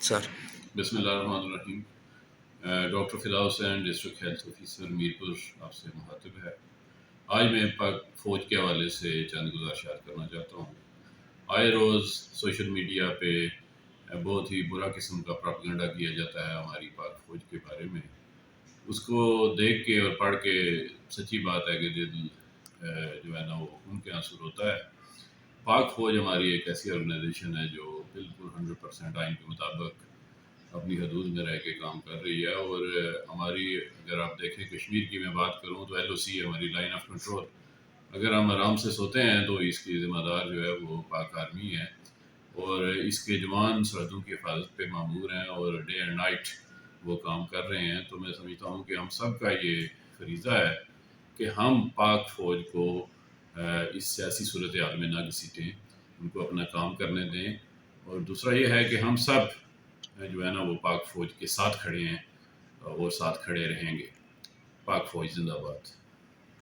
سر بسم اللہ الرحمن الرحیم۔ ڈاکٹر فدا حسین ڈسٹرکٹ ہیلتھ آفیسر میرپور آپ سے مخاطب ہے۔ آج میں پاک فوج کے حوالے سے چند گزارشات کرنا چاہتا ہوں۔ آئے روز سوشل میڈیا پہ بہت ہی برا قسم کا پروپیگنڈا کیا جاتا ہے ہماری پاک فوج کے بارے میں۔ اس کو دیکھ کے اور پڑھ کے سچی بات ہے کہ دل جو ہے نا وہ خون کے آنسو ہوتا ہے۔ پاک فوج ہماری ایک ایسی آرگنائزیشن ہے جو بالکل 100% آئین کے مطابق اپنی حدود میں رہ کے کام کر رہی ہے، اور ہماری اگر آپ دیکھیں کشمیر کی میں بات کروں تو LOC ہماری لائن آف کنٹرول، اگر ہم آرام سے سوتے ہیں تو اس کی ذمہ دار جو ہے وہ پاک آرمی ہے، اور اس کے جوان سرحدوں کی حفاظت پہ مامور ہیں اور ڈے اینڈ نائٹ وہ کام کر رہے ہیں۔ تو میں سمجھتا ہوں کہ ہم سب کا یہ فریضہ ہے کہ ہم پاک فوج کو اس سیاسی صورتحال میں نہ گھسیٹیں، ان کو اپنا کام کرنے دیں، اور دوسرا یہ ہے کہ ہم سب جو ہے نا وہ پاک فوج کے ساتھ کھڑے ہیں اور ساتھ کھڑے رہیں گے۔ پاک فوج زندہ باد۔